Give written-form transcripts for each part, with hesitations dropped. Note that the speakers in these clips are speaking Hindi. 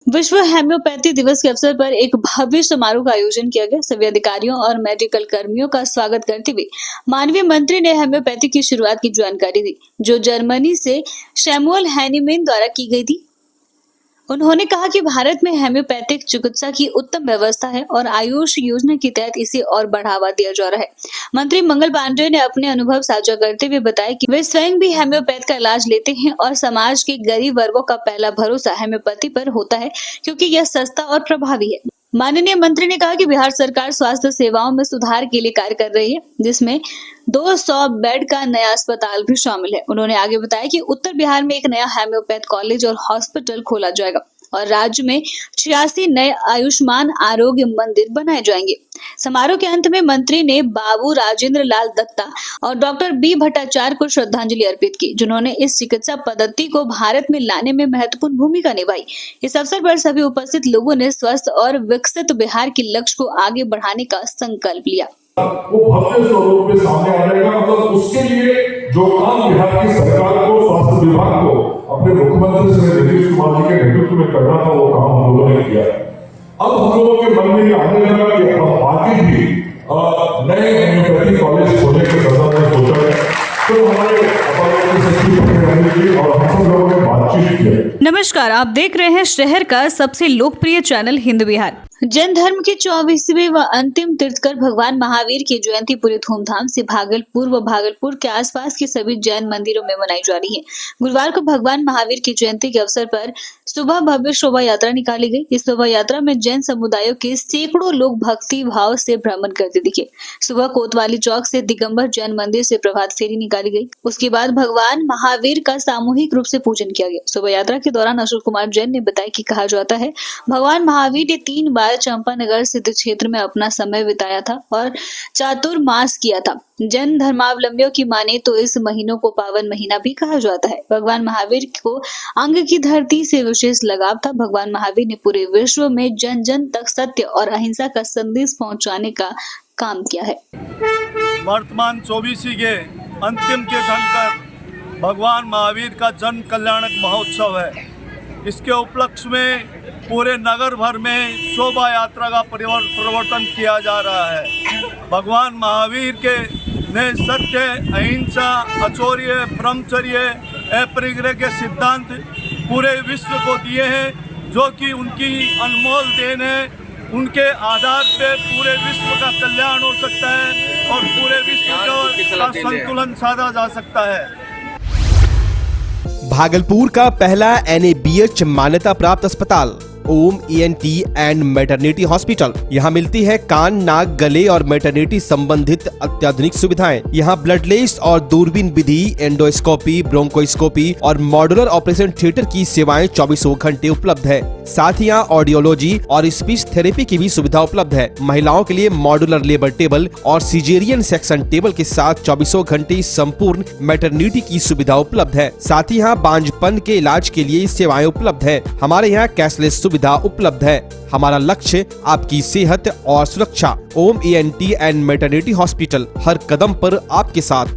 विश्व हेम्योपैथी दिवस के अवसर पर एक भव्य समारोह का आयोजन किया गया। सभी अधिकारियों और मेडिकल कर्मियों का स्वागत करते हुए माननीय मंत्री ने हेम्योपैथी की शुरुआत की जानकारी दी, जो जर्मनी से शैमुअल हैनीमेन द्वारा की गई थी। उन्होंने कहा कि भारत में हेम्योपैथिक चिकित्सा की उत्तम व्यवस्था है और आयुष योजना के तहत इसे और बढ़ावा दिया जा रहा है। मंत्री मंगल पांडेय ने अपने अनुभव साझा करते हुए बताया कि वे स्वयं भी हेम्योपैथ का इलाज लेते हैं और समाज के गरीब वर्गों का पहला भरोसा हेम्योपैथी पर होता है, क्योंकि यह सस्ता और प्रभावी है। माननीय मंत्री ने कहा कि बिहार सरकार स्वास्थ्य सेवाओं में सुधार के लिए कार्य कर रही है, जिसमें 200 बेड का नया अस्पताल भी शामिल है। उन्होंने आगे बताया कि उत्तर बिहार में एक नया हेम्योपैथ कॉलेज और हॉस्पिटल खोला जाएगा और राज्य में 86 नए आयुष्मान आरोग्य मंदिर बनाए जाएंगे। समारोह के अंत में मंत्री ने बाबू राजेंद्र लाल दत्ता और डॉक्टर बी भट्टाचार्य को श्रद्धांजलि अर्पित की, जिन्होंने इस चिकित्सा पद्धति को भारत में लाने में महत्वपूर्ण भूमिका निभाई। इस अवसर पर सभी उपस्थित लोगों ने स्वस्थ और विकसित बिहार के लक्ष्य को आगे बढ़ाने का संकल्प लिया। वो भव्य स्वरूप में सामने आ जाएगा। मतलब उसके लिए जो काम बिहार की सरकार को, स्वास्थ्य विभाग को अपने मुख्यमंत्री श्री नीतीश कुमार जी के नेतृत्व में करना था, वो काम हम लोगों ने किया। अब हम लोगों के मन में आने लगा कि हम आगे भी नए हेम्योपैथी कॉलेज खोलने के संदर्भ में सोचा है, तो हमारे और हम सब लोगों ने बातचीत की। नमस्कार, आप देख रहे हैं शहर का सबसे लोकप्रिय चैनल हिंद बिहार। जैन धर्म के 24वें व अंतिम तीर्थकर भगवान महावीर की जयंती पूरे धूमधाम से भागलपुर व भागलपुर के आसपास के सभी जैन मंदिरों में मनाई जा रही है। गुरुवार को भगवान महावीर की जयंती के अवसर पर सुबह भव्य शोभा यात्रा निकाली गई। इस शोभा यात्रा में जैन समुदायों के सैकड़ों लोग भक्ति भाव से भ्रमण करते दिखे। सुबह कोतवाली चौक से दिगंबर जैन मंदिर से प्रभात फेरी निकाली गई। उसके बाद भगवान महावीर का सामूहिक रूप से पूजन किया गया। शोभा यात्रा के दौरान अशोक कुमार जैन ने बताया कि कहा जाता है भगवान महावीर ने 3 बार चंपानगर स्थित क्षेत्र में अपना समय बिताया था और चातुर्मास किया था। जैन धर्मावलंबियों की माने तो इस महीनों को पावन महीना भी कहा जाता है। भगवान महावीर को अंग की धरती से विशेष लगाव था। भगवान महावीर ने पूरे विश्व में जन जन तक सत्य और अहिंसा का संदेश पहुंचाने का काम किया है। वर्तमान 24 के अंतिम के धनकर भगवान महावीर का जन कल्याणक महोत्सव है। इसके उपलक्ष्य में पूरे नगर भर में शोभा यात्रा का प्रवर्तन किया जा रहा है। भगवान महावीर के ने सत्य, अहिंसा, अचौर्य, ब्रह्मचर्य, अपरिग्रह के सिद्धांत पूरे विश्व को दिए हैं, जो कि उनकी अनमोल देन है। उनके आधार पे पूरे विश्व का कल्याण हो सकता है और पूरे विश्व का संतुलन साधा जा सकता है। भागलपुर का पहला NABH मान्यता प्राप्त अस्पताल ओम ENT एंड मैटरनिटी हॉस्पिटल। यहाँ मिलती है कान, नाक, गले और मैटरनिटी संबंधित अत्याधुनिक सुविधाएं। यहाँ ब्लडलेस और दूरबीन विधि, एंडोस्कोपी, ब्रोंकोस्कोपी और मॉड्यूलर ऑपरेशन थिएटर की सेवाएं 24 घंटे उपलब्ध है। साथ ही यहाँ ऑडियोलॉजी और स्पीच थेरेपी की भी सुविधा उपलब्ध है। महिलाओं के लिए मॉड्यूलर लेबर टेबल और सिजेरियन सेक्शन टेबल के साथ 24 घंटे संपूर्ण मैटरनिटी की सुविधा उपलब्ध है। साथ ही यहाँ बांझपन के इलाज के लिए सेवाएं उपलब्ध है। हमारे यहाँ कैशलेस सुविधा उपलब्ध है। हमारा लक्ष्य आपकी सेहत और सुरक्षा। ओम ENT एंड मैटरनिटी हॉस्पिटल, हर कदम पर आपके साथ।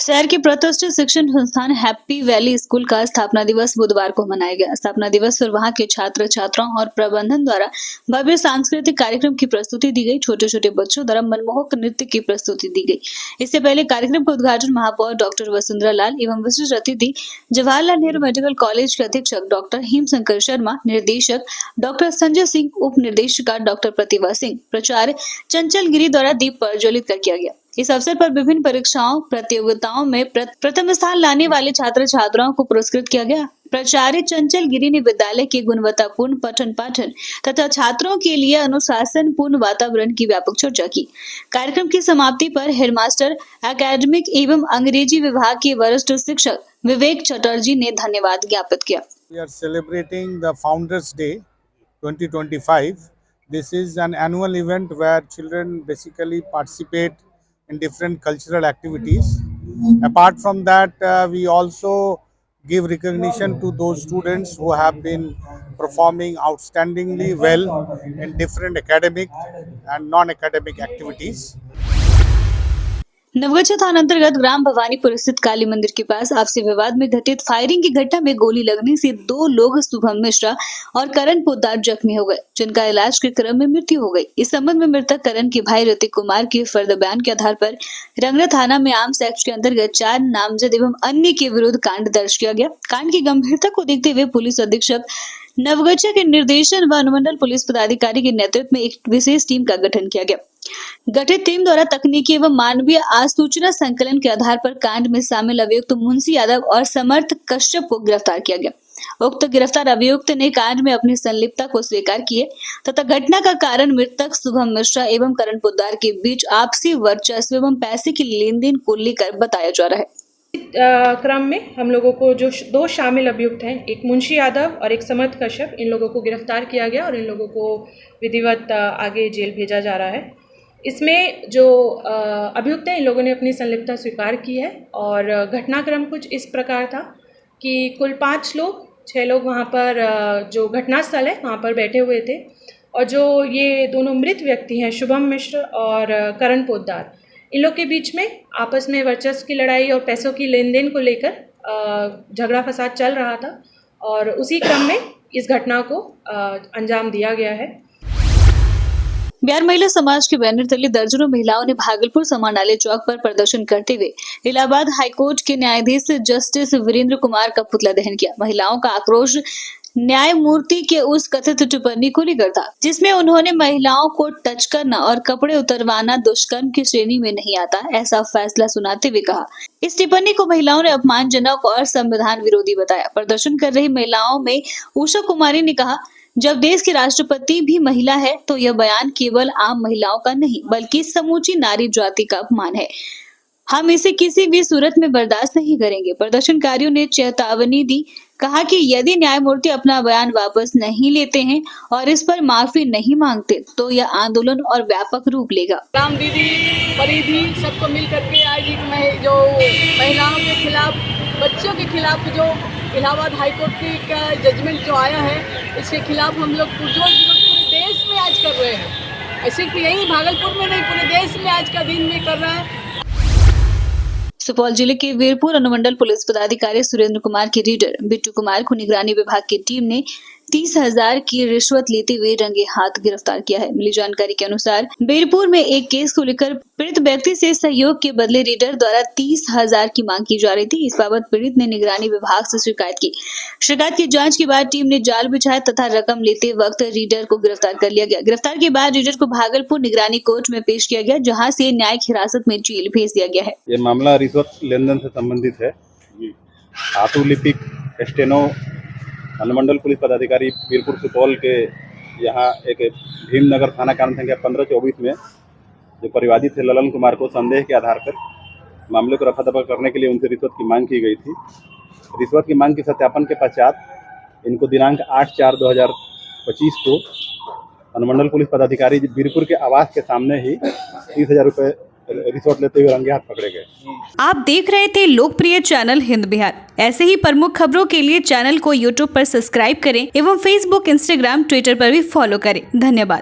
शहर के प्रतिष्ठित शिक्षण संस्थान हैप्पी वैली स्कूल का स्थापना दिवस बुधवार को मनाया गया। स्थापना दिवस पर वहां के छात्र छात्राओं और प्रबंधन द्वारा भव्य सांस्कृतिक कार्यक्रम की प्रस्तुति दी गई। छोटे छोटे बच्चों द्वारा मनमोहक नृत्य की प्रस्तुति दी गई। इससे पहले कार्यक्रम का उद्घाटन महापौर डॉक्टर वसुंधरा लाल एवं विशिष्ट अतिथि जवाहरलाल नेहरू मेडिकल कॉलेज के अधीक्षक डॉक्टर हेमशंकर शर्मा, निर्देशक डॉक्टर संजय सिंह, उप निर्देशिका डॉक्टर प्रतिभा सिंह, प्राचार्य चंचल गिरी द्वारा दीप प्रज्वलित कर किया गया। इस अवसर पर विभिन्न परीक्षाओं प्रतियोगिताओं में प्रथम स्थान लाने वाले छात्र छात्राओं को पुरस्कृत किया गया। प्राचार्य चंचल गिरी ने विद्यालय के गुणवत्तापूर्ण पठन पाठन तथा छात्रों के लिए अनुशासन पूर्ण वातावरण की व्यापक चर्चा की। कार्यक्रम की समाप्ति पर हेडमास्टर एकेडमिक एवं अंग्रेजी विभाग के वरिष्ठ शिक्षक विवेक चटर्जी ने धन्यवाद ज्ञापित किया। We are celebrating the Founders Day 2025. This is an annual event where children basically participate in different cultural activities. Apart from that, we also give recognition to those students who have been performing outstandingly well in different academic and non-academic activities. Naugachia थाना अंतर्गत ग्राम भवानीपुर स्थित काली मंदिर के पास आपसी विवाद में घटित फायरिंग की घटना में गोली लगने से 2 लोग शुभम मिश्रा और करण पोद्दार जख्मी हो गए, जिनका इलाज के क्रम में मृत्यु हो गई। इस संबंध में मृतक करण के भाई ऋतिक कुमार के फर्द बयान के आधार पर रंगरा थाना में आर्म्स एक्ट के अंतर्गत 4 नामजद एवं अन्य के विरुद्ध कांड दर्ज किया गया। कांड की गंभीरता को देखते हुए पुलिस अधीक्षक नवगछिया के निर्देशन व अनुमंडल पुलिस पदाधिकारी के नेतृत्व में एक विशेष टीम का गठन किया गया। गठित टीम द्वारा तकनीकी एवं मानवीय आसूचना संकलन के आधार पर कांड में शामिल अभियुक्त मुंशी यादव और समर्थ कश्यप को गिरफ्तार किया गया। उक्त गिरफ्तार अभियुक्त ने कांड में अपनी संलिप्तता को स्वीकार किए तथा घटना का कारण मृतक शुभम मिश्रा एवं करण पोद्दार के बीच आपसी वर्चस्व एवं पैसे की लेन देन को लेकर बताया जा रहा है। क्रम में हम लोगों को जो 2 शामिल अभियुक्त हैं, एक मुंशी यादव और एक समर्थ कश्यप, इन लोगों को गिरफ्तार किया गया और इन लोगों को विधिवत आगे जेल भेजा जा रहा है। इसमें जो अभियुक्त हैं, इन लोगों ने अपनी संलिप्तता स्वीकार की है और घटनाक्रम कुछ इस प्रकार था कि कुल 5 लोग 6 लोग वहाँ पर जो घटनास्थल है वहाँ पर बैठे हुए थे और जो ये दोनों मृत व्यक्ति हैं शुभम मिश्र और करण पोद्दार, इन लोग के बीच में आपस में वर्चस्व की लड़ाई और पैसों की लेन देन को लेकर झगड़ा फसाद चल रहा था और उसी क्रम में इस घटना को अंजाम दिया गया है। बिहार महिला समाज के बैनर तले दर्जनों महिलाओं ने भागलपुर समाहरणालय चौक पर प्रदर्शन करते हुए इलाहाबाद हाईकोर्ट के न्यायाधीश जस्टिस वीरेंद्र कुमार का पुतला दहन किया। महिलाओं का आक्रोश न्यायमूर्ति के उस कथित टिप्पणी को लेकर था जिसमें उन्होंने महिलाओं को टच करना और कपड़े उतरवाना दुष्कर्म की श्रेणी में नहीं आता, ऐसा फैसला सुनाते हुए कहा। इस टिप्पणी को महिलाओं ने अपमानजनक और संविधान विरोधी बताया। प्रदर्शन कर रही महिलाओं में उषा कुमारी ने कहा, जब देश की राष्ट्रपति भी महिला है तो यह बयान केवल आम महिलाओं का नहीं बल्कि समूची नारी जाति का अपमान है। हम इसे किसी भी सूरत में बर्दाश्त नहीं करेंगे। प्रदर्शनकारियों ने चेतावनी दी, कहा कि यदि न्यायमूर्ति अपना बयान वापस नहीं लेते हैं और इस पर माफी नहीं मांगते तो यह आंदोलन और व्यापक रूप लेगा। राम दीदी, परिधि सबको मिल करके आज जो महिलाओं के खिलाफ, बच्चों के खिलाफ जो इलाहाबाद हाईकोर्ट का जजमेंट जो आया है, इसके खिलाफ हम लोग पुरजोर विरोध पूरे देश में आज कर रहे हैं। सिर्फ यही भागलपुर में नहीं, पूरे देश में आज का दिन में कर रहा है। सुपौल जिले के वीरपुर अनुमंडल पुलिस पदाधिकारी सुरेंद्र कुमार के रीडर बिट्टू कुमार को निगरानी विभाग की टीम ने 30,000 की रिश्वत लेते हुए रंगे हाथ गिरफ्तार किया है। मिली जानकारी के अनुसार वीरपुर में एक केस को लेकर पीड़ित व्यक्ति से सहयोग के बदले रीडर द्वारा 30,000 की मांग की जा रही थी। इस बाबत पीड़ित ने निगरानी विभाग से शिकायत की। शिकायत की जांच के बाद टीम ने जाल बिछाया तथा रकम लेते वक्त रीडर को गिरफ्तार कर लिया गया। गिरफ्तार के बाद रीडर को भागलपुर निगरानी कोर्ट में पेश किया गया, जहाँ से न्यायिक हिरासत में जेल भेज दिया गया है। ये मामला रिश्वत लेन देन से संबंधित है। आतु लिपिक स्टेनो अनुमंडल पुलिस पदाधिकारी वीरपुर सुपौल के यहाँ एक भीमनगर थाना कांड संख्या 1524 में जो परिवादी थे ललन कुमार को संदेह के आधार पर मामले को रफा दफा करने के लिए उनसे रिश्वत की मांग की गई थी। रिश्वत की मांग के सत्यापन के पश्चात इनको दिनांक 8/4/2025 को अनुमंडल पुलिस पदाधिकारी वीरपुर के आवास के सामने ही 30,000 रुपये रिश्वत लेते हुए रंगे हाथ पकड़े गए। आप देख रहे थे लोकप्रिय चैनल हिंद बिहार। ऐसे ही प्रमुख खबरों के लिए चैनल को यूट्यूब पर सब्सक्राइब करें एवं फेसबुक, इंस्टाग्राम, ट्विटर पर भी फॉलो करें। धन्यवाद।